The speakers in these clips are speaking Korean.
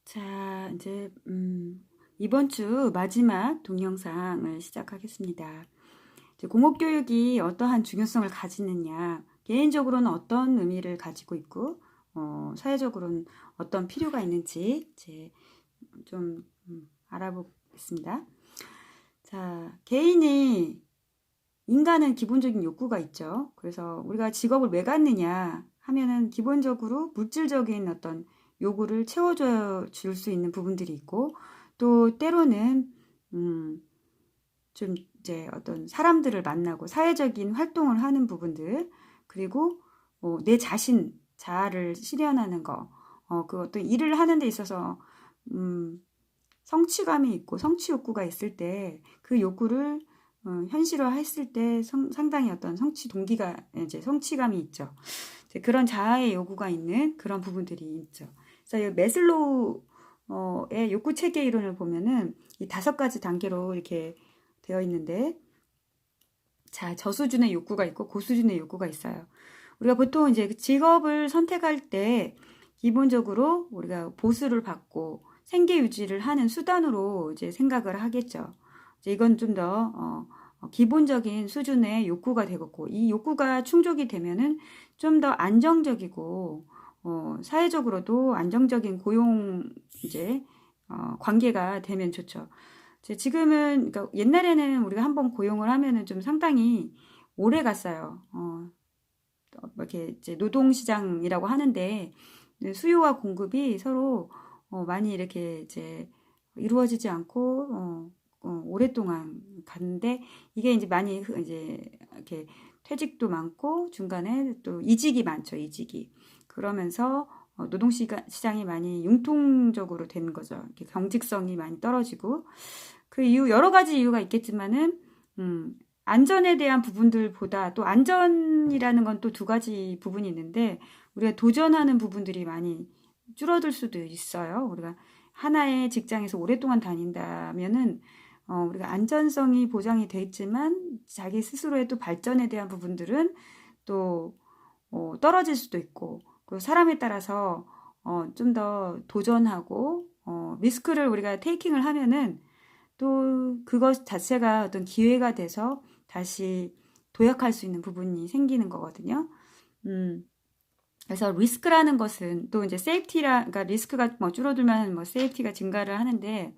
자, 이제 이번 주 마지막 동영상을 시작하겠습니다. 이제 공업교육이 어떠한 중요성을 가지느냐, 개인적으로는 어떤 의미를 가지고 있고, 사회적으로는 어떤 필요가 있는지 이제 좀 알아보겠습니다. 자, 인간은 기본적인 욕구가 있죠. 그래서 우리가 직업을 왜 갖느냐 하면은 기본적으로 물질적인 어떤 요구를 채워줄 수 있는 부분들이 있고, 또 때로는 좀 이제 어떤 사람들을 만나고 사회적인 활동을 하는 부분들, 그리고 내 자아를 실현하는 거, 그 어떤 일을 하는 데 있어서 성취감이 있고 성취 욕구가 있을 때 그 욕구를 현실화했을 때 상당히 어떤 성취 동기가 이제 성취감이 있죠. 이제 그런 자아의 요구가 있는 그런 부분들이 있죠. 그래서 이 메슬로우의 욕구 체계 이론을 보면은 이 5가지 단계로 이렇게 되어 있는데, 자, 저수준의 욕구가 있고 고수준의 욕구가 있어요. 우리가 보통 이제 직업을 선택할 때 기본적으로 우리가 보수를 받고 생계 유지를 하는 수단으로 이제 생각을 하겠죠. 이제 이건 좀 더 기본적인 수준의 욕구가 되겠고, 이 욕구가 충족이 되면은 좀 더 안정적이고 사회적으로도 안정적인 고용 이제 관계가 되면 좋죠. 지금은, 그러니까 옛날에는 우리가 한번 고용을 하면은 좀 상당히 오래 갔어요. 이렇게 이제 노동시장이라고 하는데, 수요와 공급이 서로 많이 이렇게 이제 이루어지지 않고 오랫동안 갔는데, 이게 이제 많이 이제 이렇게 퇴직도 많고 중간에 또 이직이 많죠. 이직이 그러면서 노동시장이 많이 융통적으로 되는 거죠. 이렇게 경직성이 많이 떨어지고, 그 이유 여러 가지 이유가 있겠지만은 안전에 대한 부분들보다, 또 안전이라는 건 또 2가지 부분이 있는데, 우리가 도전하는 부분들이 많이 줄어들 수도 있어요. 우리가 하나의 직장에서 오랫동안 다닌다면은 우리가 안전성이 보장이 돼 있지만 자기 스스로의 또 발전에 대한 부분들은 또 떨어질 수도 있고, 그 사람에 따라서 좀 더 도전하고 리스크를 우리가 테이킹을 하면은 또 그것 자체가 어떤 기회가 돼서 다시 도약할 수 있는 부분이 생기는 거거든요. 음, 그래서 리스크라는 것은 또 이제 그러니까 리스크가 뭐 줄어들면 뭐 세이프티가 증가를 하는데,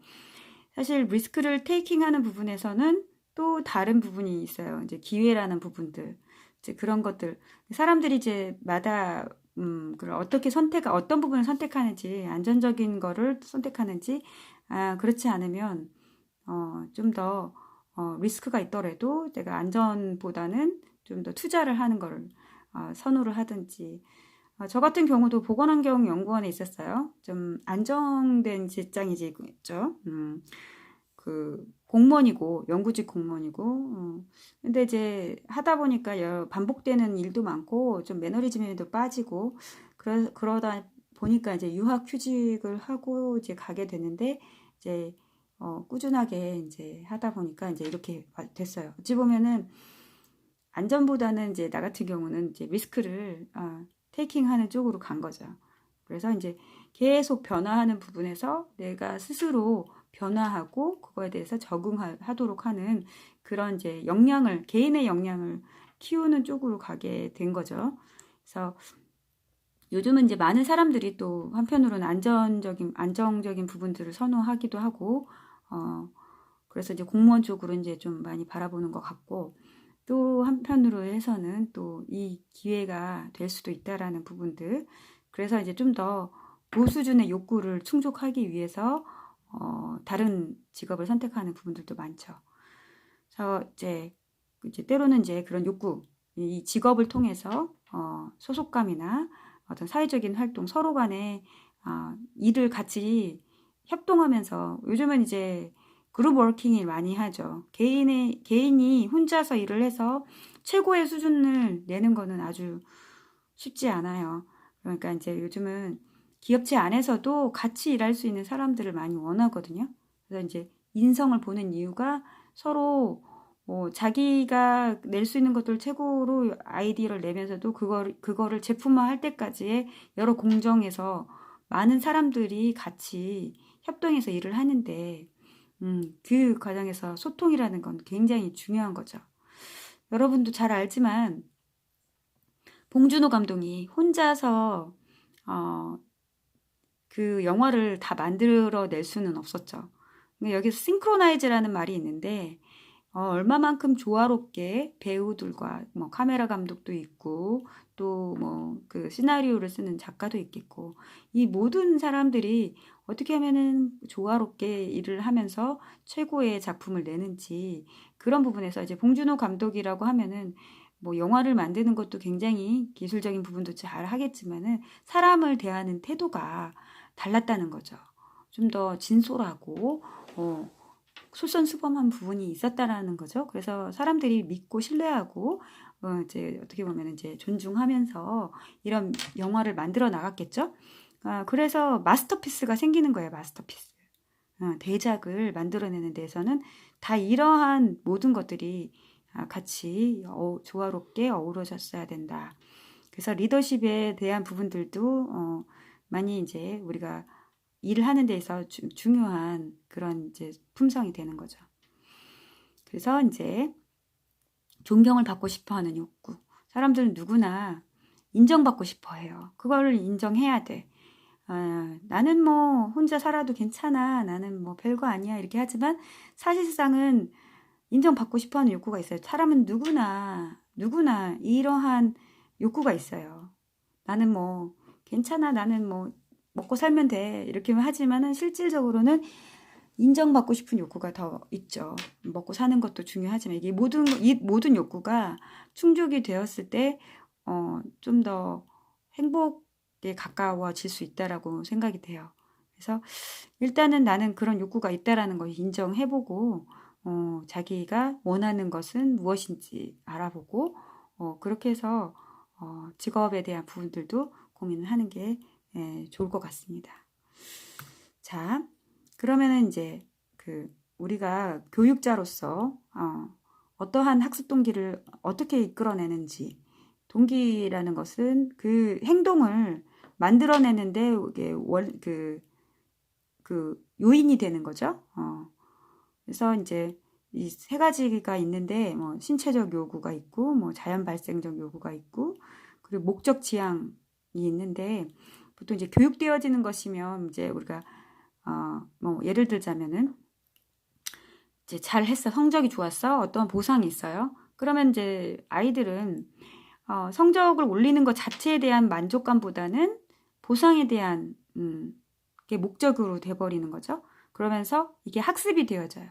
사실 리스크를 테이킹하는 부분에서는 또 다른 부분이 있어요. 이제 기회라는 부분들, 이제 그런 것들, 사람들이 이제 마다 그걸 어떤 부분을 선택하는지, 안전적인 거를 선택하는지, 그렇지 않으면 좀 더 리스크가 있더라도 내가 안전보다는 좀 더 투자를 하는 거를 선호를 하든지. 저 같은 경우도 보건환경연구원에 있었어요. 좀 안정된 직장이죠. 그 공무원이고, 연구직 공무원이고. 근데 이제 하다 보니까 반복되는 일도 많고 좀 매너리즘에도 빠지고, 그러다 보니까 이제 유학휴직을 하고 이제 가게 되는데, 이제 꾸준하게 이제 하다 보니까 이제 이렇게 됐어요. 어찌 보면은 안전보다는 이제 나 같은 경우는 이제 리스크를 테이킹하는 쪽으로 간 거죠. 그래서 이제 계속 변화하는 부분에서 내가 스스로 변화하고 그거에 대해서 적응하도록 하는 그런 이제 개인의 역량을 키우는 쪽으로 가게 된 거죠. 그래서 요즘은 이제 많은 사람들이 또 한편으로는 안정적인 부분들을 선호하기도 하고, 그래서 이제 공무원 쪽으로 이제 좀 많이 바라보는 것 같고, 또 한편으로 해서는 또 이 기회가 될 수도 있다라는 부분들. 그래서 이제 좀 더 고수준의 욕구를 충족하기 위해서 다른 직업을 선택하는 부분들도 많죠. 그래서 이제 때로는 이제 그런 욕구, 이 직업을 통해서 소속감이나 어떤 사회적인 활동, 서로 간에 일을 같이 협동하면서, 요즘은 이제 그룹 워킹을 많이 하죠. 개인이 혼자서 일을 해서 최고의 수준을 내는 거는 아주 쉽지 않아요. 그러니까 이제 요즘은 기업체 안에서도 같이 일할 수 있는 사람들을 많이 원하거든요. 그래서 이제 인성을 보는 이유가, 서로 자기가 낼 수 있는 것들 최고로 아이디어를 내면서도 그거를 제품화할 때까지의 여러 공정에서 많은 사람들이 같이 협동해서 일을 하는데 그 과정에서 소통이라는 건 굉장히 중요한 거죠. 여러분도 잘 알지만 봉준호 감독이 혼자서 그 영화를 다 만들어낼 수는 없었죠. 여기서 싱크로나이즈라는 말이 있는데 얼마만큼 조화롭게 배우들과 뭐 카메라 감독도 있고 또 뭐 그 시나리오를 쓰는 작가도 있겠고 이 모든 사람들이 어떻게 하면은 조화롭게 일을 하면서 최고의 작품을 내는지 그런 부분에서 이제 봉준호 감독이라고 하면은 뭐 영화를 만드는 것도 굉장히 기술적인 부분도 잘 하겠지만은 사람을 대하는 태도가 달랐다는 거죠. 좀 더 진솔하고 솔선수범한 부분이 있었다라는 거죠. 그래서 사람들이 믿고 신뢰하고 이제 어떻게 보면 이제 존중하면서 이런 영화를 만들어 나갔겠죠. 그래서 마스터피스가 생기는 거예요. 마스터피스. 대작을 만들어내는 데서는 다 이러한 모든 것들이 같이 조화롭게 어우러졌어야 된다. 그래서 리더십에 대한 부분들도 많이 이제 우리가 일을 하는 데서 중요한 그런 이제 품성이 되는 거죠. 그래서 이제 존경을 받고 싶어 하는 욕구. 사람들은 누구나 인정받고 싶어 해요. 그걸 인정해야 돼. 나는 뭐 혼자 살아도 괜찮아. 나는 뭐 별거 아니야. 이렇게 하지만 사실상은 인정받고 싶어 하는 욕구가 있어요. 사람은 누구나 이러한 욕구가 있어요. 나는 뭐 괜찮아. 나는 뭐 먹고 살면 돼. 이렇게 하지만은 실질적으로는 인정받고 싶은 욕구가 더 있죠. 먹고 사는 것도 중요하지만 이게 이 모든 욕구가 충족이 되었을 때, 좀 더 행복에 가까워질 수 있다라고 생각이 돼요. 그래서 일단은 나는 그런 욕구가 있다라는 걸 인정해보고, 자기가 원하는 것은 무엇인지 알아보고, 그렇게 해서, 직업에 대한 부분들도 고민을 하는 게 좋을 것 같습니다. 자, 그러면은 이제 우리가 교육자로서 어떠한 학습 동기를 어떻게 이끌어내는지 동기라는 것은 그 행동을 만들어내는데 이게 그 요인이 되는 거죠. 그래서 이제 이 세 가지가 있는데 뭐 신체적 요구가 있고 뭐 자연 발생적 요구가 있고 그리고 목적 지향이 있는데 보통 이제 교육되어지는 것이면 이제 우리가 뭐 예를 들자면은 이제 잘했어, 성적이 좋았어, 어떤 보상이 있어요. 그러면 이제 아이들은 성적을 올리는 것 자체에 대한 만족감보다는 보상에 대한 게 목적으로 돼버리는 거죠. 그러면서 이게 학습이 되어져요.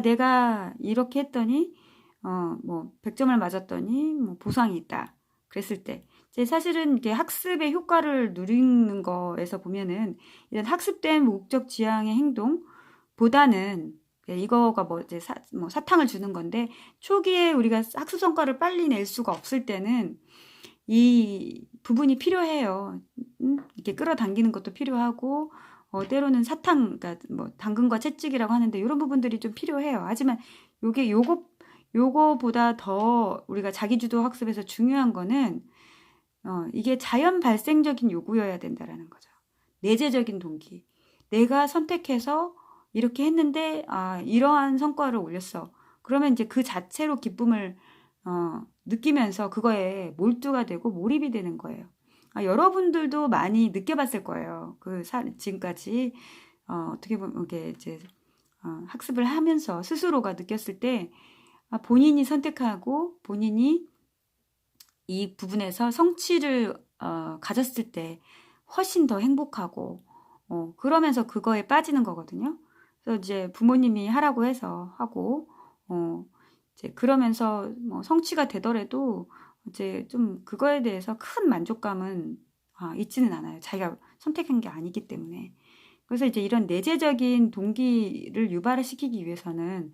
내가 이렇게 했더니 뭐 100점을 맞았더니 뭐 보상이 있다. 그랬을 때 이제 사실은 이게 학습의 효과를 누리는 거에서 보면은 이런 학습된 목적 지향의 행동보다는 이거가 뭐 이제 사탕을 주는 건데 초기에 우리가 학습 성과를 빨리 낼 수가 없을 때는 이 부분이 필요해요. 이렇게 끌어당기는 것도 필요하고 때로는 사탕, 그러니까 뭐 당근과 채찍이라고 하는데 이런 부분들이 좀 필요해요. 하지만 요거보다 더 우리가 자기주도 학습에서 중요한 거는 이게 자연 발생적인 요구여야 된다라는 거죠. 내재적인 동기. 내가 선택해서 이렇게 했는데 이러한 성과를 올렸어. 그러면 이제 그 자체로 기쁨을 느끼면서 그거에 몰두가 되고 몰입이 되는 거예요. 여러분들도 많이 느껴봤을 거예요. 지금까지 어떻게 보면 이게 이제 학습을 하면서 스스로가 느꼈을 때 본인이 선택하고 본인이 이 부분에서 성취를 가졌을 때 훨씬 더 행복하고 그러면서 그거에 빠지는 거거든요. 그래서 이제 부모님이 하라고 해서 하고 이제 그러면서 뭐 성취가 되더라도 이제 좀 그거에 대해서 큰 만족감은 있지는 않아요. 자기가 선택한 게 아니기 때문에. 그래서 이제 이런 내재적인 동기를 유발시키기 위해서는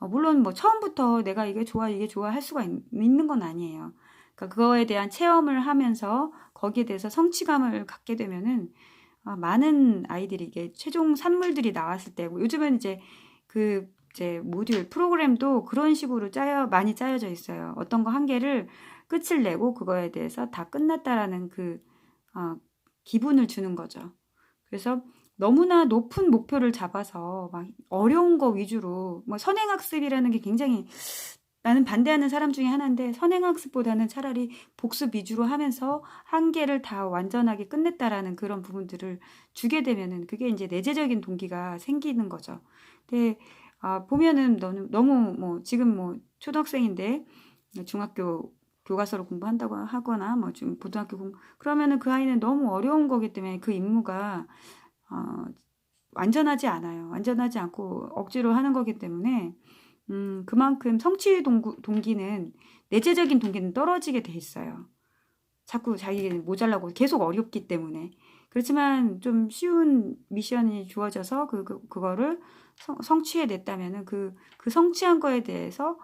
물론 뭐 처음부터 내가 이게 좋아 할 수가 있는 건 아니에요. 그러니까 그거에 대한 체험을 하면서 거기에 대해서 성취감을 갖게 되면은 많은 아이들이 이게 최종 산물들이 나왔을 때고 요즘은 이제 이제 모듈 프로그램도 그런 식으로 많이 짜여져 있어요. 어떤 거 한 개를 끝을 내고 그거에 대해서 다 끝났다라는 기분을 주는 거죠. 그래서 너무나 높은 목표를 잡아서 막 어려운 거 위주로 뭐 선행학습이라는 게 굉장히 나는 반대하는 사람 중에 하나인데 선행학습보다는 차라리 복습 위주로 하면서 한계를 다 완전하게 끝냈다라는 그런 부분들을 주게 되면은 그게 이제 내재적인 동기가 생기는 거죠. 근데 보면은 너무 뭐 지금 뭐 초등학생인데 중학교 교과서를 공부한다고 하거나 뭐 좀 고등학교 공부 그러면은 그 아이는 너무 어려운 거기 때문에 그 임무가 어, 완전하지 않아요. 완전하지 않고 억지로 하는 거기 때문에 그만큼 성취 동기는 내재적인 동기는 떨어지게 돼 있어요. 자꾸 자기는 모자라고 계속 어렵기 때문에. 그렇지만 좀 쉬운 미션이 주어져서 그거를 성취해냈다면은 그 성취한 거에 대해서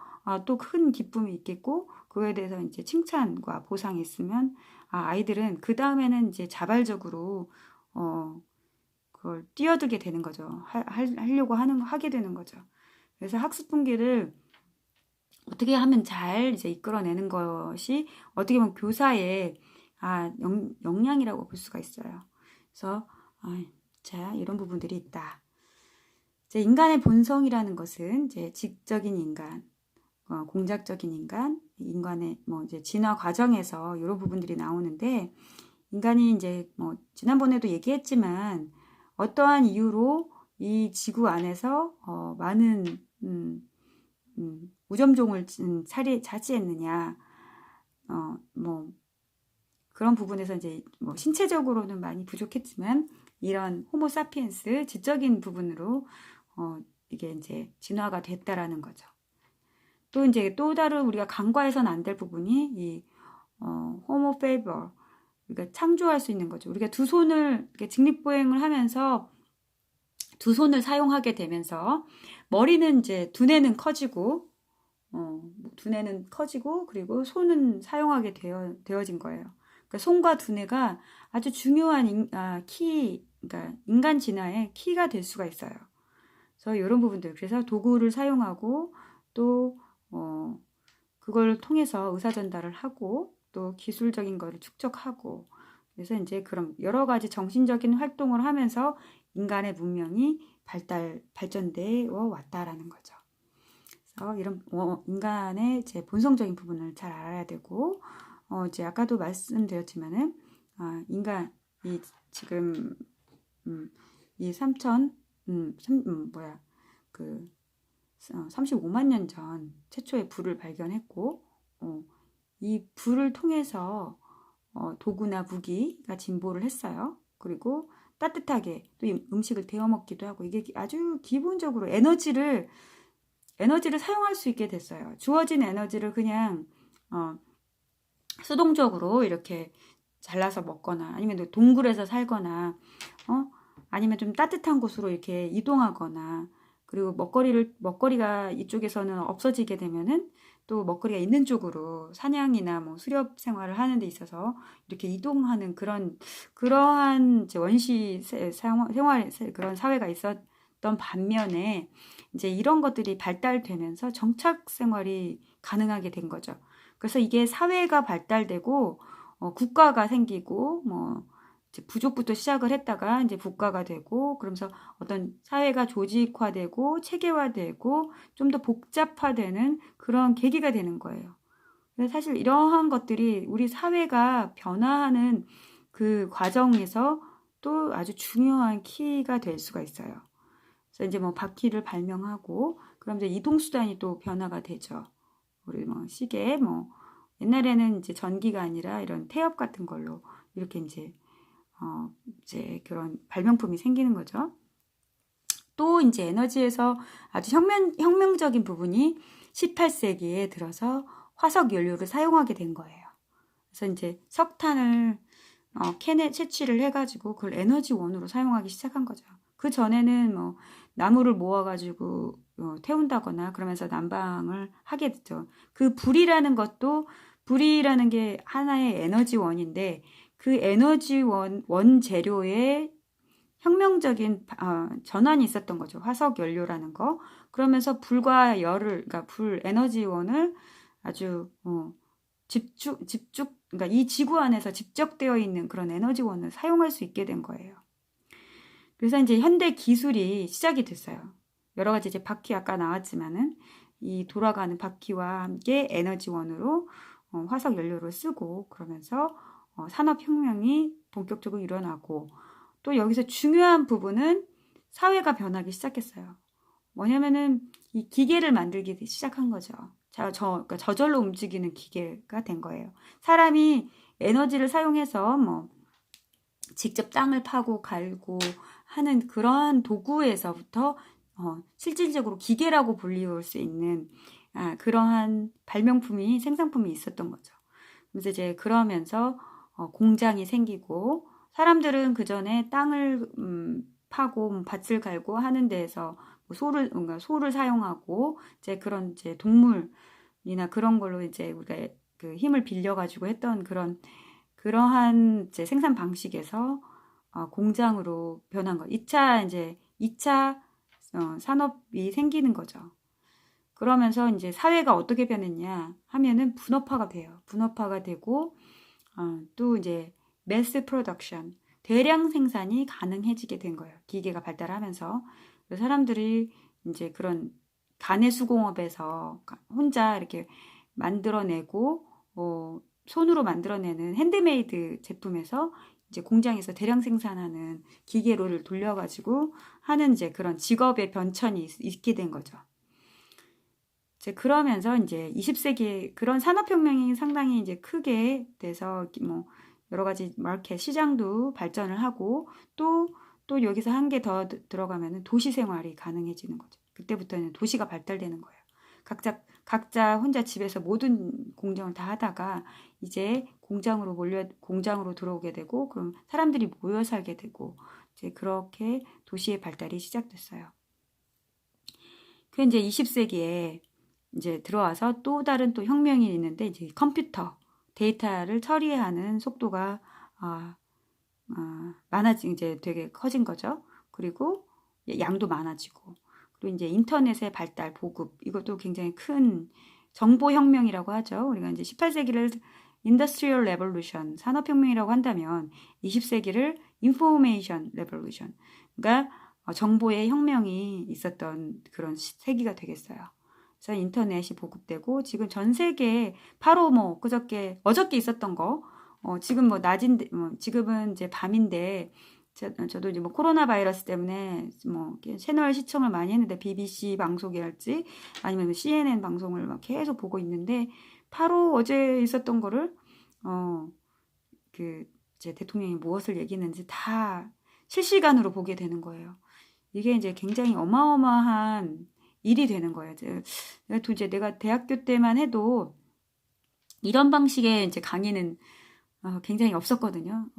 또 큰 기쁨이 있겠고, 그거에 대해서 이제 칭찬과 보상이 있으면, 아이들은 그 다음에는 이제 자발적으로, 그걸 뛰어들게 되는 거죠. 하려고 하게 되는 거죠. 그래서 학습 분기를 어떻게 하면 잘 이제 이끌어내는 것이 어떻게 보면 교사의 역량이라고 볼 수가 있어요. 그래서 자, 이런 부분들이 있다. 이제 인간의 본성이라는 것은 이제 지적인 인간, 공작적인 인간의 뭐 이제 진화 과정에서 이런 부분들이 나오는데 인간이 이제 뭐 지난번에도 얘기했지만 어떠한 이유로 이 지구 안에서 많은 우점종을 차지했느냐, 뭐 그런 부분에서 이제 뭐 신체적으로는 많이 부족했지만 이런 호모사피엔스 지적인 부분으로 이게 이제 진화가 됐다라는 거죠. 또 이제 또 다른 우리가 간과해서는 안 될 부분이 이 호모 페이버, 그러니까 창조할 수 있는 거죠. 우리가 두 손을 직립보행을 하면서 두 손을 사용하게 되면서 머리는 이제 두뇌는 커지고 그리고 손은 사용하게 되어진 거예요. 그러니까 손과 두뇌가 아주 중요한 그러니까 인간 진화의 키가 될 수가 있어요. 그래서 이런 부분들, 그래서 도구를 사용하고 또 그걸 통해서 의사 전달을 하고 또 기술적인 거를 축적하고 그래서 이제 그런 여러 가지 정신적인 활동을 하면서 인간의 문명이 발전되어 왔다라는 거죠. 그래서 이런 인간의 제 본성적인 부분을 잘 알아야 되고 이제 아까도 말씀드렸지만은 인간이 지금 이 35만 년 전 최초의 불을 발견했고 이 불을 통해서 도구나 무기가 진보를 했어요. 그리고 따뜻하게 또 음식을 데워 먹기도 하고 이게 아주 기본적으로 에너지를 사용할 수 있게 됐어요. 주어진 에너지를 그냥 수동적으로 이렇게 잘라서 먹거나 아니면 동굴에서 살거나 아니면 좀 따뜻한 곳으로 이렇게 이동하거나 그리고 먹거리가 이쪽에서는 없어지게 되면은 또 먹거리가 있는 쪽으로 사냥이나 뭐 수렵 생활을 하는 데 있어서 이렇게 이동하는 그러한 이제 원시 생활 그런 사회가 있었던 반면에 이제 이런 것들이 발달되면서 정착 생활이 가능하게 된 거죠. 그래서 이게 사회가 발달되고 국가가 생기고 뭐 이제 부족부터 시작을 했다가 이제 국가가 되고 그러면서 어떤 사회가 조직화되고 체계화되고 좀 더 복잡화되는 그런 계기가 되는 거예요. 그래서 사실 이러한 것들이 우리 사회가 변화하는 그 과정에서 또 아주 중요한 키가 될 수가 있어요. 그래서 이제 뭐 바퀴를 발명하고 그럼 이제 이동수단이 또 변화가 되죠. 우리 뭐 시계 뭐 옛날에는 이제 전기가 아니라 이런 태엽 같은 걸로 이렇게 이제 그런 발명품이 생기는 거죠. 또 이제 에너지에서 아주 혁명적인 부분이 18세기에 들어서 화석 연료를 사용하게 된 거예요. 그래서 이제 석탄을 캔에 채취를 해가지고 그걸 에너지원으로 사용하기 시작한 거죠. 그 전에는 뭐 나무를 모아가지고 태운다거나 그러면서 난방을 하게 됐죠. 그 불이라는 게 하나의 에너지원인데 그 에너지원 원재료의 혁명적인 전환이 있었던 거죠. 화석 연료라는 거. 그러면서 불과 그러니까 불 에너지원을 아주 그러니까 이 지구 안에서 집적되어 있는 그런 에너지원을 사용할 수 있게 된 거예요. 그래서 이제 현대 기술이 시작이 됐어요. 여러 가지 이제 바퀴 아까 나왔지만은 이 돌아가는 바퀴와 함께 에너지원으로 화석 연료를 쓰고 그러면서 산업혁명이 본격적으로 일어나고 또 여기서 중요한 부분은 사회가 변하기 시작했어요. 뭐냐면은 이 기계를 만들기 시작한 거죠. 그러니까 저절로 움직이는 기계가 된 거예요. 사람이 에너지를 사용해서 뭐 직접 땅을 파고 갈고 하는 그러한 도구에서부터 실질적으로 기계라고 불리울 수 있는 그러한 발명품이 생산품이 있었던 거죠. 그래서 이제 그러면서 공장이 생기고 사람들은 그 전에 땅을 파고 밭을 갈고 하는 데에서 뭔가 소를 사용하고 이제 그런 이제 동물이나 그런 걸로 이제 우리가 그 힘을 빌려가지고 했던 그러한 이제 생산 방식에서 공장으로 변한 거. 2차 산업이 생기는 거죠. 그러면서 이제 사회가 어떻게 변했냐 하면은 분업화가 돼요. 분업화가 되고 또 이제 매스 프로덕션, 대량 생산이 가능해지게 된 거예요. 기계가 발달하면서 사람들이 이제 그런 가내수공업에서 혼자 이렇게 만들어내고 손으로 만들어내는 핸드메이드 제품에서 이제 공장에서 대량 생산하는 기계로를 돌려가지고 하는 이제 그런 직업의 변천이 있게 된 거죠. 이제 그러면서 이제 20세기 그런 산업혁명이 상당히 이제 크게 돼서 뭐 여러 가지 마켓 시장도 발전을 하고 또 여기서 한 개 더 들어가면은 도시 생활이 가능해지는 거죠. 그때부터는 도시가 발달되는 거예요. 각자 혼자 집에서 모든 공정을 다 하다가 이제 공장으로 들어오게 되고 그럼 사람들이 모여 살게 되고 이제 그렇게 도시의 발달이 시작됐어요. 그 이제 20세기에 이제 들어와서 또 다른 또 혁명이 있는데 이제 컴퓨터 데이터를 처리하는 속도가 이제 되게 커진 거죠. 그리고 양도 많아지고 그리고 이제 인터넷의 발달 보급 이것도 굉장히 큰 정보혁명이라고 하죠. 우리가 이제 18세기를 인더스트리얼 레볼루션 산업혁명이라고 한다면 20세기를 인포메이션 레볼루션 그러니까 정보의 혁명이 있었던 그런 세기가 되겠어요. 그래서 인터넷이 보급되고 지금 전 세계에 바로 뭐 어저께 있었던 거 지금 뭐 낮인데 지금은 이제 밤인데 저도 이제 뭐 코로나 바이러스 때문에 뭐 채널 시청을 많이 했는데 BBC 방송이랄지 아니면 CNN 방송을 막 계속 보고 있는데 바로 어제 있었던 거를 제 대통령이 무엇을 얘기했는지 다 실시간으로 보게 되는 거예요. 이게 이제 굉장히 어마어마한 일이 되는 거예요. 이제 내가 대학교 때만 해도 이런 방식의 이제 강의는 굉장히 없었거든요.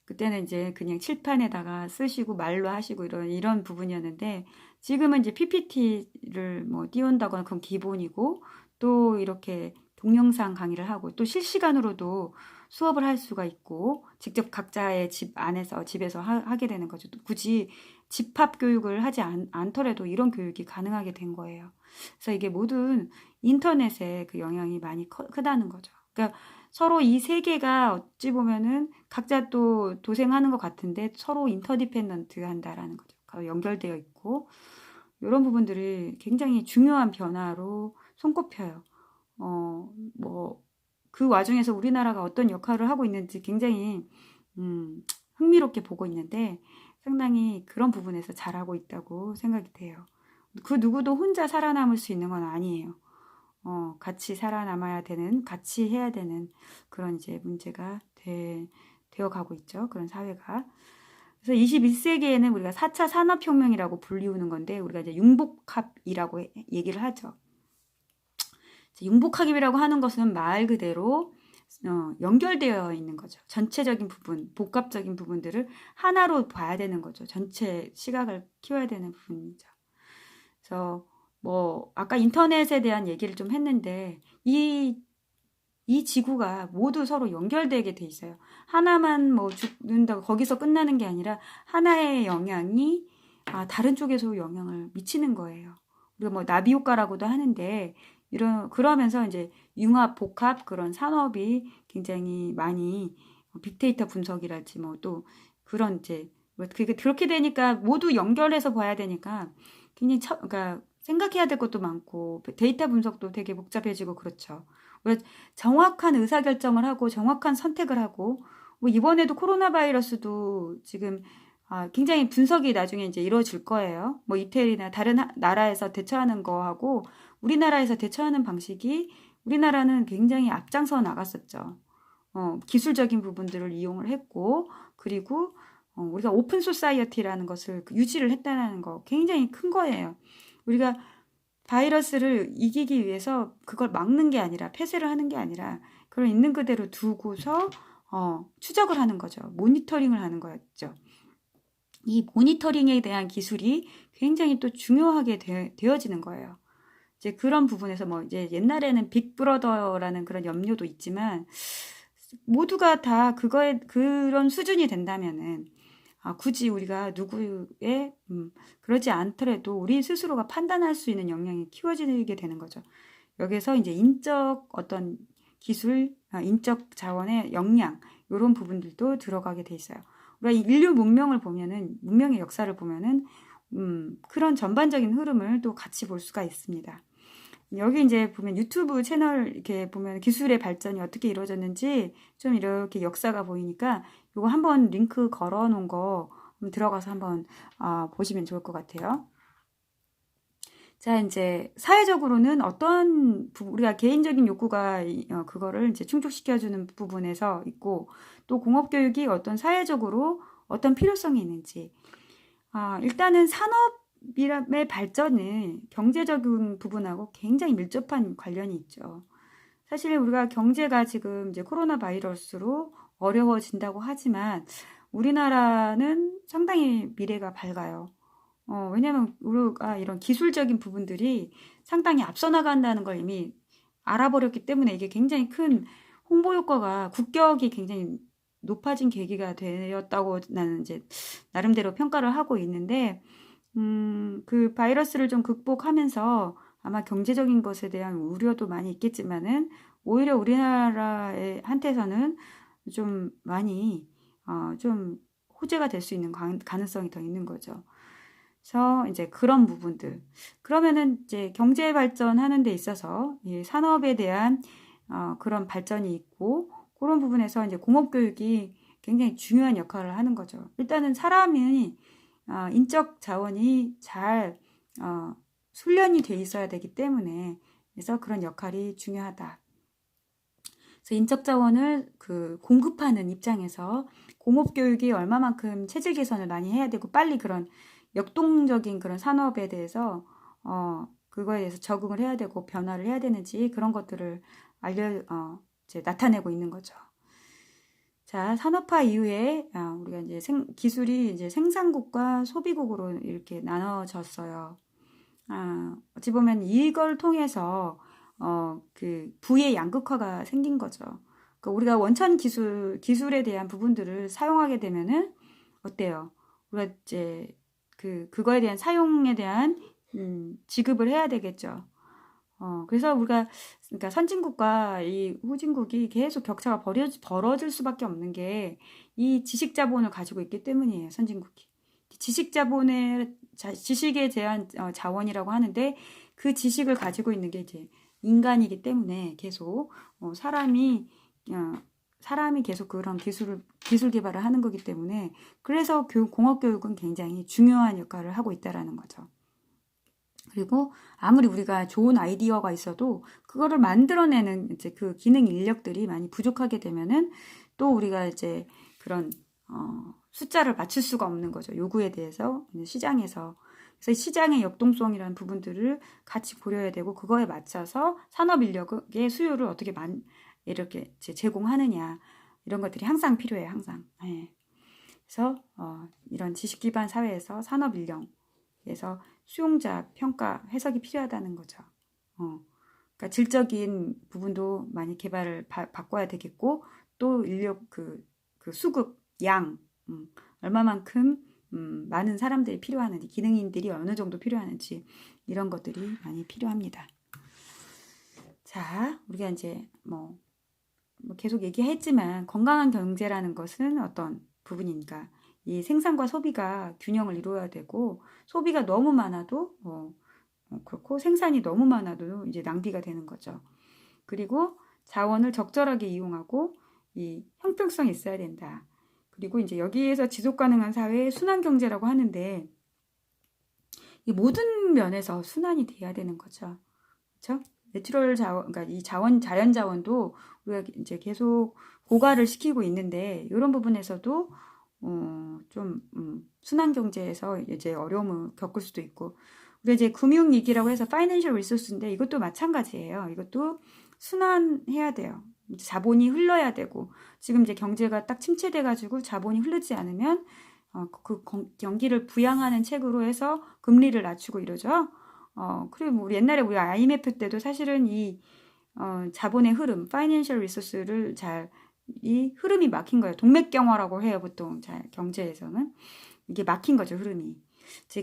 그때는 이제 그냥 칠판에다가 쓰시고 말로 하시고 이런 부분이었는데 지금은 이제 PPT를 뭐 띄운다거나 그건 기본이고 또 이렇게 동영상 강의를 하고 또 실시간으로도 수업을 할 수가 있고 직접 각자의 집에서 하게 되는 거죠. 굳이 집합 교육을 하지 않더라도 이런 교육이 가능하게 된 거예요. 그래서 이게 모든 인터넷의 그 영향이 많이 크다는 거죠. 그러니까 서로 이 세계가 어찌 보면은 각자 또 도생하는 것 같은데 서로 인터디펜던트 한다라는 거죠. 연결되어 있고 이런 부분들이 굉장히 중요한 변화로 손꼽혀요. 그 와중에서 우리나라가 어떤 역할을 하고 있는지 굉장히 흥미롭게 보고 있는데 상당히 그런 부분에서 잘하고 있다고 생각이 돼요. 그 누구도 혼자 살아남을 수 있는 건 아니에요. 같이 살아남아야 되는, 같이 해야 되는 그런 이제 문제가 되어 가고 있죠. 그런 사회가. 그래서 21세기에는 우리가 4차 산업혁명이라고 불리우는 건데, 우리가 이제 융복합이라고 얘기를 하죠. 융복합이라고 하는 것은 말 그대로 연결되어 있는 거죠. 전체적인 부분, 복합적인 부분들을 하나로 봐야 되는 거죠. 전체 시각을 키워야 되는 부분이죠. 그래서 뭐 아까 인터넷에 대한 얘기를 좀 했는데 이 지구가 모두 서로 연결되게 돼 있어요. 하나만 뭐 죽는다고 거기서 끝나는 게 아니라 하나의 영향이 다른 쪽에서 영향을 미치는 거예요. 우리가 뭐 나비 효과라고도 하는데 그러면서 이제 융합, 복합 그런 산업이 굉장히 많이 빅데이터 분석이랄지 뭐 또 그런 이제 그렇게 되니까 모두 연결해서 봐야 되니까 굉장히 그러니까 생각해야 될 것도 많고 데이터 분석도 되게 복잡해지고 그렇죠. 우리가 정확한 의사결정을 하고 정확한 선택을 하고 뭐 이번에도 코로나 바이러스도 지금 굉장히 분석이 나중에 이제 이루어질 거예요. 뭐 이태리나 다른 나라에서 대처하는 거하고 우리나라에서 대처하는 방식이 우리나라는 굉장히 앞장서 나갔었죠. 기술적인 부분들을 이용을 했고 그리고 우리가 오픈 소사이어티라는 것을 유지를 했다는 거 굉장히 큰 거예요. 우리가 바이러스를 이기기 위해서 그걸 막는 게 아니라 폐쇄를 하는 게 아니라 그걸 있는 그대로 두고서 추적을 하는 거죠. 모니터링을 하는 거였죠. 이 모니터링에 대한 기술이 굉장히 또 중요하게 되어지는 거예요. 이제 그런 부분에서 뭐 이제 옛날에는 빅브러더라는 그런 염려도 있지만 모두가 다 그런 수준이 된다면은 굳이 우리가 누구의 그러지 않더라도 우리 스스로가 판단할 수 있는 역량이 키워지게 되는 거죠. 여기서 이제 인적 어떤 기술, 인적 자원의 역량 이런 부분들도 들어가게 돼 있어요. 우리가 인류 문명을 보면은 문명의 역사를 보면은 그런 전반적인 흐름을 또 같이 볼 수가 있습니다. 여기 이제 보면 유튜브 채널 이렇게 보면 기술의 발전이 어떻게 이루어졌는지 좀 이렇게 역사가 보이니까 이거 한번 링크 걸어 놓은 거 들어가서 한번 보시면 좋을 것 같아요. 자, 이제 사회적으로는 어떤 우리가 개인적인 욕구가 그거를 이제 충족시켜주는 부분에서 있고 또 공업교육이 어떤 사회적으로 어떤 필요성이 있는지 일단은 산업의 발전은 경제적인 부분하고 굉장히 밀접한 관련이 있죠. 사실 우리가 경제가 지금 이제 코로나 바이러스로 어려워진다고 하지만 우리나라는 상당히 미래가 밝아요. 왜냐면 우리가 이런 기술적인 부분들이 상당히 앞서 나간다는 걸 이미 알아버렸기 때문에 이게 굉장히 큰 홍보 효과가 국격이 굉장히 높아진 계기가 되었다고 나는 이제 나름대로 평가를 하고 있는데 그 바이러스를 좀 극복하면서 아마 경제적인 것에 대한 우려도 많이 있겠지만은 오히려 우리나라의 한테서는 좀 많이 좀 호재가 될 수 있는 가능성이 더 있는 거죠. 그래서 이제 그런 부분들. 그러면은 이제 경제 발전하는 데 있어서 이 산업에 대한 그런 발전이 있고 그런 부분에서 이제 공업교육이 굉장히 중요한 역할을 하는 거죠. 일단은 사람이 인적 자원이 잘 훈련이 돼 있어야 되기 때문에 그래서 그런 역할이 중요하다. 그래서 인적 자원을 공급하는 입장에서 공업교육이 얼마만큼 체질 개선을 많이 해야 되고 빨리 그런 역동적인 그런 산업에 대해서 그거에 대해서 적응을 해야 되고 변화를 해야 되는지 그런 것들을 이제 나타내고 있는 거죠. 자, 산업화 이후에 우리가 이제 기술이 이제 생산국과 소비국으로 이렇게 나눠졌어요. 어찌 보면 이걸 통해서 그 부의 양극화가 생긴 거죠. 그러니까 우리가 원천 기술에 대한 부분들을 사용하게 되면은 어때요? 우리가 이제 그거에 대한 사용에 대한 지급을 해야 되겠죠. 그래서 그러니까 선진국과 이 후진국이 계속 격차가 벌어질 수밖에 없는 게 이 지식 자본을 가지고 있기 때문이에요, 선진국이. 지식에 대한 자원이라고 하는데 그 지식을 가지고 있는 게 이제 인간이기 때문에 계속 사람이 계속 그런 기술 개발을 하는 거기 때문에 그래서 공업교육은 굉장히 중요한 역할을 하고 있다라는 거죠. 그리고 아무리 우리가 좋은 아이디어가 있어도 그거를 만들어내는 이제 그 기능 인력들이 많이 부족하게 되면은 또 우리가 이제 그런 숫자를 맞출 수가 없는 거죠. 요구에 대해서 시장에서. 그래서 시장의 역동성이라는 부분들을 같이 고려해야 되고 그거에 맞춰서 산업 인력의 수요를 어떻게 이렇게 제공하느냐 이런 것들이 항상 필요해요. 항상. 네. 그래서 이런 지식 기반 사회에서 산업 인력에서 수용자 평가 해석이 필요하다는 거죠. 그러니까 질적인 부분도 많이 개발을 바꿔야 되겠고 또 인력 그 수급 양 얼마만큼 많은 사람들이 필요하는지 기능인들이 어느 정도 필요하는지 이런 것들이 많이 필요합니다. 자, 우리가 이제 뭐 계속 얘기했지만 건강한 경제라는 것은 어떤 부분인가? 이 생산과 소비가 균형을 이루어야 되고 소비가 너무 많아도 그렇고 생산이 너무 많아도 이제 낭비가 되는 거죠. 그리고 자원을 적절하게 이용하고 이 형평성이 있어야 된다. 그리고 이제 여기에서 지속 가능한 사회의 순환 경제라고 하는데 이 모든 면에서 순환이 돼야 되는 거죠. 그렇죠? 내추럴 자원, 그러니까 이 자연 자원도 우리가 이제 계속 고갈을 시키고 있는데 이런 부분에서도 좀 순환 경제에서 이제 어려움을 겪을 수도 있고 우리가 이제 금융 위기라고 해서 파이낸셜 리소스인데 이것도 마찬가지예요. 이것도 순환해야 돼요. 자본이 흘러야 되고 지금 이제 경제가 딱 침체돼가지고 자본이 흐르지 않으면 그 경기를 부양하는 책으로 해서 금리를 낮추고 이러죠. 그리고 뭐 우리 옛날에 우리 IMF 때도 사실은 이 자본의 흐름, 파이낸셜 리소스를 이 흐름이 막힌 거예요. 동맥경화라고 해요, 보통 경제에서는. 이게 막힌 거죠, 흐름이.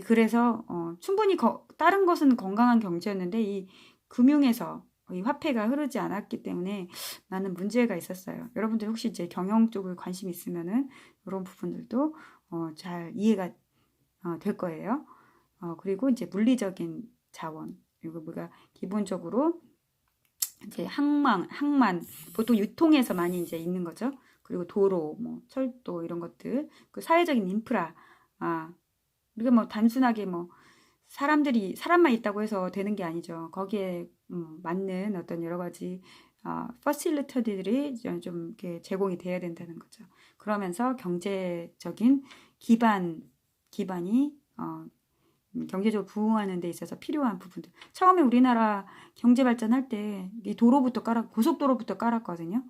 그래서 충분히 다른 것은 건강한 경제였는데 이 금융에서 이 화폐가 흐르지 않았기 때문에 많은 문제가 있었어요. 여러분들 혹시 이제 경영 쪽에 관심 있으면은 이런 부분들도 잘 이해가 될 거예요. 그리고 이제 물리적인 자원. 그리고 우리가 기본적으로 이제 항만 보통 유통에서 많이 이제 있는 거죠. 그리고 도로, 뭐 철도 이런 것들, 그 사회적인 인프라. 우리가 뭐 단순하게 뭐 사람만 있다고 해서 되는 게 아니죠. 거기에 맞는 어떤 여러 가지 퍼실리터들이 좀 이렇게 제공이 돼야 된다는 거죠. 그러면서 경제적인 기반이 경제적으로 부흥하는 데 있어서 필요한 부분들. 처음에 우리나라 경제 발전할 때 이 고속도로부터 깔았거든요.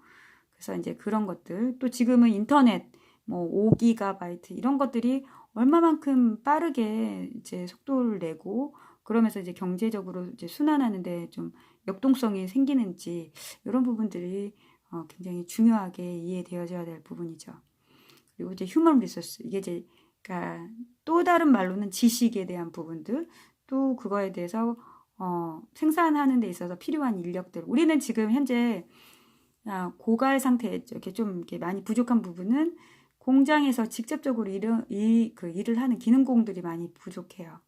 그래서 이제 그런 것들. 또 지금은 인터넷, 뭐 5기가바이트 이런 것들이 얼마만큼 빠르게 이제 속도를 내고 그러면서 이제 경제적으로 이제 순환하는데 좀 역동성이 생기는지 이런 부분들이 굉장히 중요하게 이해되어져야 될 부분이죠. 그리고 이제 휴먼 리소스 이게 이제 그러니까 또 다른 말로는 지식에 대한 부분들 또 그거에 대해서 생산하는 데 있어서 필요한 인력들 우리는 지금 현재 고갈 상태에 이렇게 좀 이렇게 많이 부족한 부분은 공장에서 직접적으로 일을 하는 기능공들이 많이 부족해요.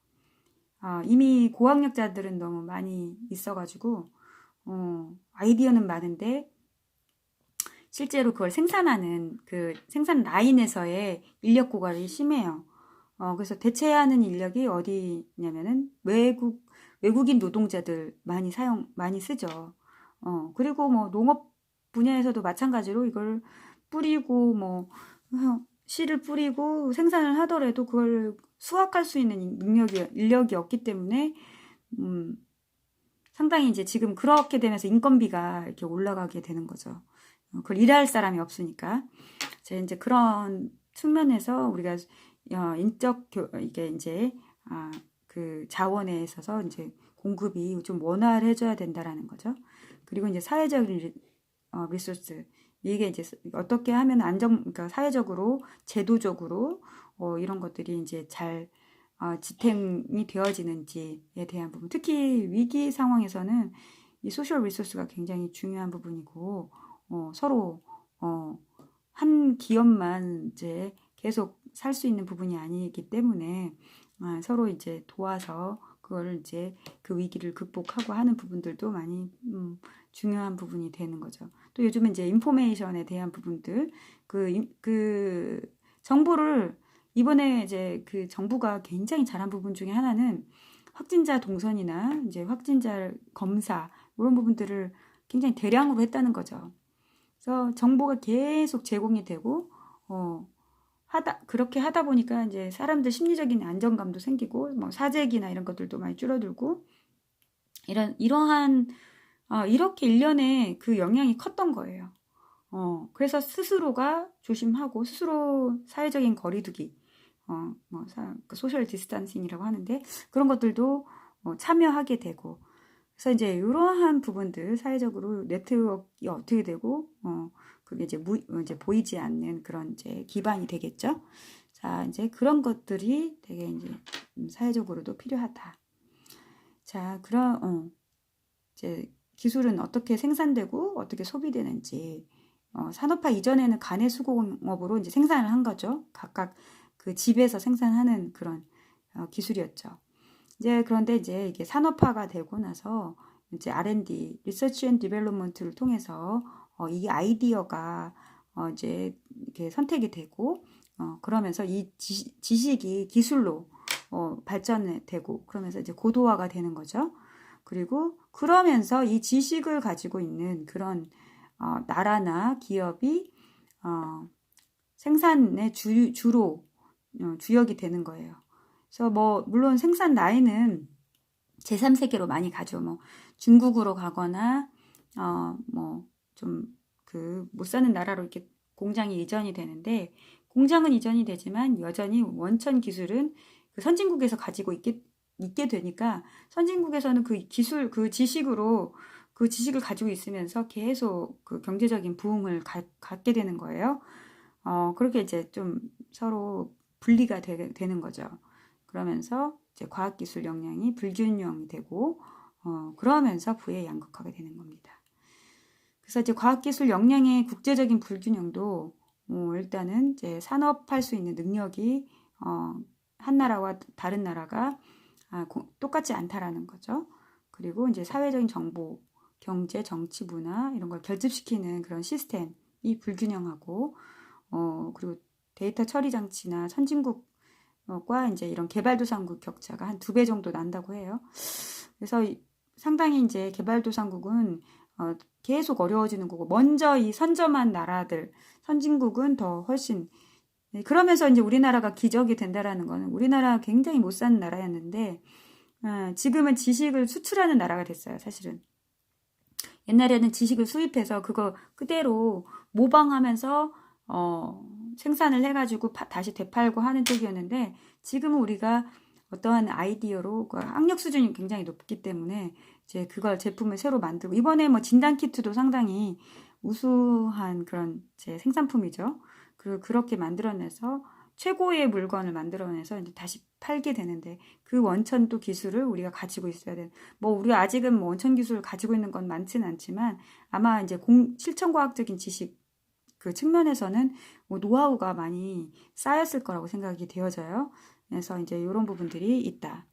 이미 고학력자들은 너무 많이 있어가지고 아이디어는 많은데 실제로 그걸 생산하는 그 생산 라인에서의 인력 고갈이 심해요. 그래서 대체하는 인력이 어디냐면은 외국인 노동자들 많이 쓰죠. 그리고 뭐 농업 분야에서도 마찬가지로 이걸 뿌리고 뭐 씨를 뿌리고 생산을 하더라도 그걸 수확할 수 있는 인력이 없기 때문에 상당히 이제 지금 그렇게 되면서 인건비가 이렇게 올라가게 되는 거죠. 그걸 일할 사람이 없으니까. 이제 그런 측면에서 우리가 이게 이제 그 자원에 있어서 이제 공급이 좀 원활해져야 된다라는 거죠. 그리고 이제 사회적인 리소스 이게 이제 어떻게 하면 그러니까 사회적으로 제도적으로 이런 것들이 이제 잘 지탱이 되어지는지에 대한 부분. 특히 위기 상황에서는 이 소셜 리소스가 굉장히 중요한 부분이고 서로 한 기업만 이제 계속 살 수 있는 부분이 아니기 때문에 서로 이제 도와서 그걸 이제 그 위기를 극복하고 하는 부분들도 많이 중요한 부분이 되는 거죠. 또 요즘은 이제 인포메이션에 대한 부분들 그 정보를 이번에 이제 그 정부가 굉장히 잘한 부분 중에 하나는 확진자 동선이나 이제 확진자 검사 이런 부분들을 굉장히 대량으로 했다는 거죠. 그래서 정보가 계속 제공이 되고 그렇게 하다 보니까 이제 사람들 심리적인 안정감도 생기고 뭐 사재기나 이런 것들도 많이 줄어들고 이렇게 일련의 그 영향이 컸던 거예요. 그래서 스스로가 조심하고 스스로 사회적인 거리두기 소셜 디스탄싱이라고 하는데 그런 것들도 참여하게 되고 그래서 이제 이러한 부분들 사회적으로 네트워크가 어떻게 되고 그게 이제 보이지 않는 그런 이제 기반이 되겠죠. 자, 이제 그런 것들이 되게 이제 사회적으로도 필요하다. 자, 그럼 이제 기술은 어떻게 생산되고 어떻게 소비되는지 산업화 이전에는 간의 수공업으로 이제 생산을 한 거죠. 각각 그 집에서 생산하는 그런 기술이었죠. 이제 그런데 이제 이게 산업화가 되고 나서 이제 R&D, Research and Development를 통해서 이 아이디어가 이제 이렇게 선택이 되고 그러면서 이 지식이 기술로 발전되고 그러면서 이제 고도화가 되는 거죠. 그리고 그러면서 이 지식을 가지고 있는 그런 나라나 기업이 생산의 주로 주역이 되는 거예요. 그래서 뭐 물론 생산 라인은 제3세계로 많이 가죠. 뭐 중국으로 가거나 뭐 좀 그 못 사는 나라로 이렇게 공장이 이전이 되는데 공장은 이전이 되지만 여전히 원천 기술은 그 선진국에서 가지고 있게 되니까 선진국에서는 그 기술 그 지식으로 그 지식을 가지고 있으면서 계속 그 경제적인 부흥을 갖게 되는 거예요. 그렇게 이제 좀 서로 분리가 되는 거죠. 그러면서 이제 과학기술 역량이 불균형이 되고, 그러면서 부의 양극화가 되는 겁니다. 그래서 이제 과학기술 역량의 국제적인 불균형도, 일단은 이제 산업할 수 있는 능력이, 한 나라와 다른 나라가 똑같지 않다라는 거죠. 그리고 이제 사회적인 정보, 경제, 정치, 문화, 이런 걸 결집시키는 그런 시스템이 불균형하고, 그리고 데이터 처리 장치나 선진국과 이제 이런 개발도상국 격차가 한 2배 정도 난다고 해요. 그래서 상당히 이제 개발도상국은 계속 어려워지는 거고, 먼저 이 선점한 나라들, 선진국은 더 훨씬, 그러면서 이제 우리나라가 기적이 된다라는 거는 우리나라 굉장히 못 사는 나라였는데, 지금은 지식을 수출하는 나라가 됐어요, 사실은. 옛날에는 지식을 수입해서 그거 그대로 모방하면서 생산을 해가지고 다시 되팔고 하는 쪽이었는데 지금은 우리가 어떠한 아이디어로 그 학력 수준이 굉장히 높기 때문에 이제 그걸 제품을 새로 만들고 이번에 뭐 진단 키트도 상당히 우수한 그런 제 생산품이죠. 그리고 그렇게 만들어내서 최고의 물건을 만들어내서 이제 다시 팔게 되는데 그 원천 또 기술을 우리가 가지고 있어야 되는. 뭐 우리가 아직은 뭐 원천 기술을 가지고 있는 건 많지는 않지만 아마 이제 실천과학적인 지식 그 측면에서는 뭐 노하우가 많이 쌓였을 거라고 생각이 되어져요. 그래서 이제 이런 부분들이 있다.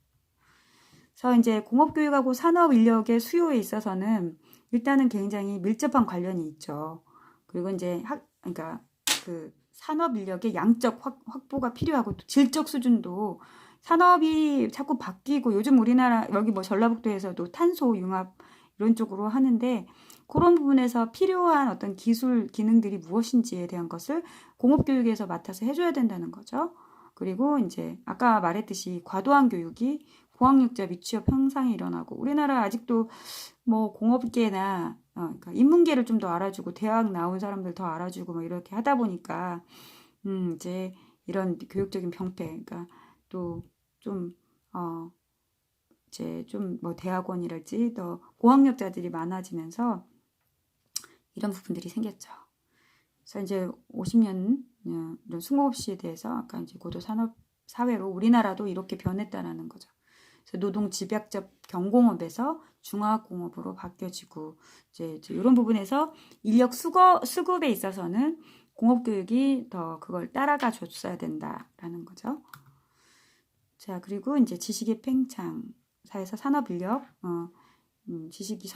그래서 이제 공업교육하고 산업 인력의 수요에 있어서는 일단은 굉장히 밀접한 관련이 있죠. 그리고 이제 그러니까 그 산업 인력의 양적 확보가 필요하고 또 질적 수준도 산업이 자꾸 바뀌고 요즘 우리나라 여기 뭐 전라북도에서도 탄소 융합 이런 쪽으로 하는데 그런 부분에서 필요한 어떤 기술 기능들이 무엇인지에 대한 것을 공업교육에서 맡아서 해줘야 된다는 거죠. 그리고 이제 아까 말했듯이 과도한 교육이 고학력자 미취업 현상이 일어나고 우리나라 아직도 뭐 공업계나 그러니까 인문계를 좀 더 알아주고 대학 나온 사람들 더 알아주고 뭐 이렇게 하다 보니까 이제 이런 교육적인 병폐 그러니까 또 좀 이제 좀 뭐 대학원이랄지 더 고학력자들이 많아지면서 이런 부분들이 생겼죠. 그래서 이제 50년 이런 승호흡시에 대해서 아까 이제 고도 산업 사회로 우리나라도 이렇게 변했다라는 거죠. 그래서 노동 집약적 경공업에서 중화공업으로 바뀌어지고 이제 이런 부분에서 인력 수급에 있어서는 공업교육이 더 그걸 따라가 줬어야 된다라는 거죠. 자, 그리고 이제 지식의 팽창, 사회에서 산업 인력, 지식이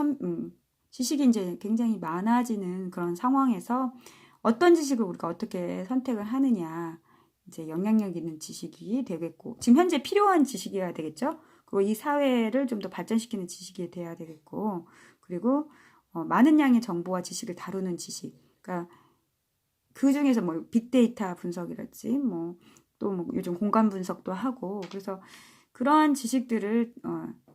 이제 굉장히 많아지는 그런 상황에서 어떤 지식을 우리가 어떻게 선택을 하느냐, 이제 영향력 있는 지식이 되겠고, 지금 현재 필요한 지식이어야 되겠죠? 그리고 이 사회를 좀 더 발전시키는 지식이 돼야 되겠고, 그리고 많은 양의 정보와 지식을 다루는 지식, 그러니까 그 중에서 뭐 빅데이터 분석이랄지, 뭐 또 뭐 요즘 공간 분석도 하고, 그래서 그러한 지식들을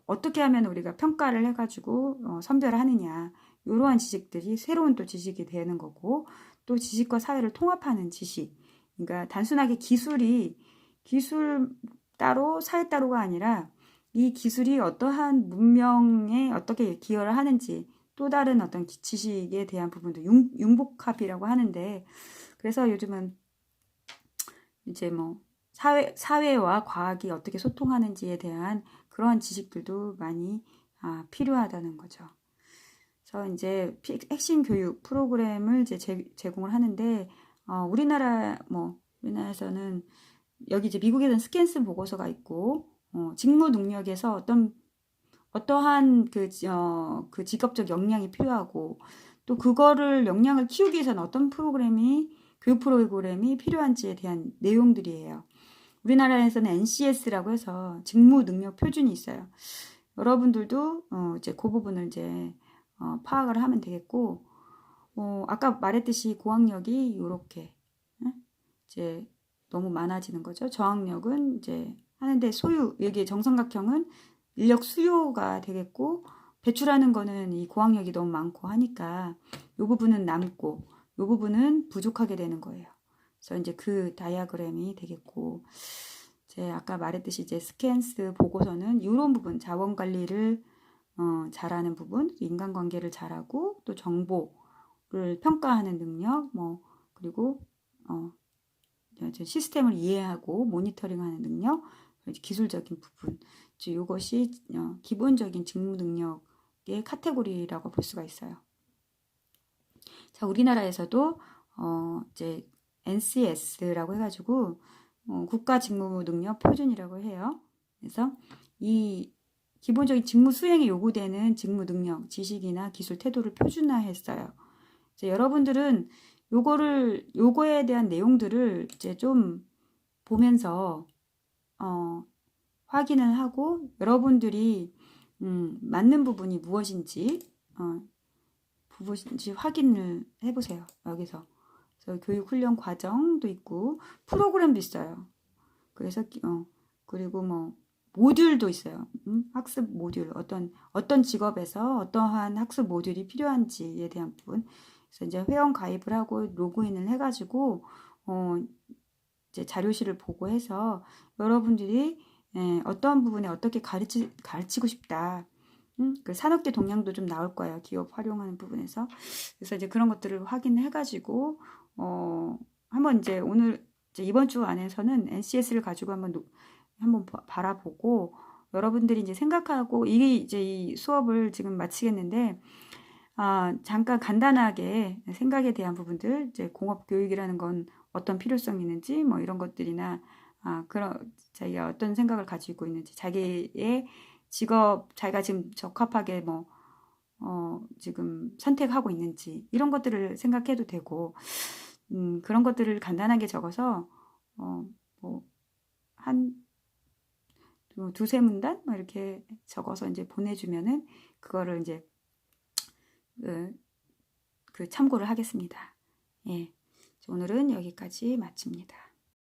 어떻게 하면 우리가 평가를 해가지고 선별하느냐 이러한 지식들이 새로운 또 지식이 되는 거고 또 지식과 사회를 통합하는 지식 그러니까 단순하게 기술 따로 사회 따로가 아니라 이 기술이 어떠한 문명에 어떻게 기여를 하는지 또 다른 어떤 지식에 대한 부분도 융복합이라고 하는데 그래서 요즘은 이제 뭐 사회와 과학이 어떻게 소통하는지에 대한 그러한 지식들도 많이 필요하다는 거죠. 그래서 이제 핵심 교육 프로그램을 이제 제공을 하는데 우리나라에서는 여기 이제 미국에는 스캔스 보고서가 있고, 직무 능력에서 어떠한 그 직업적 역량이 필요하고, 또 그거를 역량을 키우기 위해서는 어떤 교육 프로그램이 필요한지에 대한 내용들이에요. 우리나라에서는 NCS라고 해서 직무 능력 표준이 있어요. 여러분들도 이제 그 부분을 이제 파악을 하면 되겠고, 아까 말했듯이 고학력이 이렇게 이제 너무 많아지는 거죠. 저학력은 이제 하는데 여기 정삼각형은 인력 수요가 되겠고, 배출하는 거는 이 고학력이 너무 많고 하니까 이 부분은 남고 이 부분은 부족하게 되는 거예요. 그래서 이제 그 다이아그램이 되겠고, 제 아까 말했듯이 이제 스캔스 보고서는 이런 부분, 자원 관리를 잘하는 부분, 인간관계를 잘하고 또 정보를 평가하는 능력, 그리고 시스템을 이해하고 모니터링하는 능력, 기술적인 부분, 이것이 기본적인 직무 능력의 카테고리라고 볼 수가 있어요. 자, 우리나라에서도 이제 NCS라고 해가지고 국가 직무 능력 표준이라고 해요. 그래서 이 기본적인 직무 수행에 요구되는 직무 능력, 지식이나 기술 태도를 표준화했어요. 이제 여러분들은 요거에 대한 내용들을 이제 좀 보면서 확인을 하고 여러분들이 맞는 부분이 무엇인지 확인을 해보세요. 여기서. 그래서 교육 훈련 과정도 있고 프로그램도 있어요. 그래서 그리고 모듈도 있어요. 학습 모듈, 어떤 직업에서 어떠한 학습 모듈이 필요한지에 대한 부분. 그래서 이제 회원 가입을 하고 로그인을 해가지고 이제 자료실을 보고 해서 여러분들이 어떤 부분에 어떻게 가르치고 싶다. 그 산업계 동향도 좀 나올 거예요. 기업 활용하는 부분에서. 그래서 이제 그런 것들을 확인해가지고 한번 이제 이번 주 안에서는 NCS를 가지고 한번 바라보고 여러분들이 이제 생각하고 이제 이 수업을 지금 마치겠는데 잠깐 간단하게 생각에 대한 부분들, 이제 공업 교육이라는 건 어떤 필요성이 있는지 이런 것들이나 자기가 어떤 생각을 가지고 있는지, 자기의 직업, 자기가 지금 적합하게 지금 선택하고 있는지 이런 것들을 생각해도 되고, 그런 것들을 간단하게 적어서 한 두세 문단 이렇게 적어서 이제 보내주면은 그거를 이제 그 참고를 하겠습니다. 예, 오늘은 여기까지 마칩니다.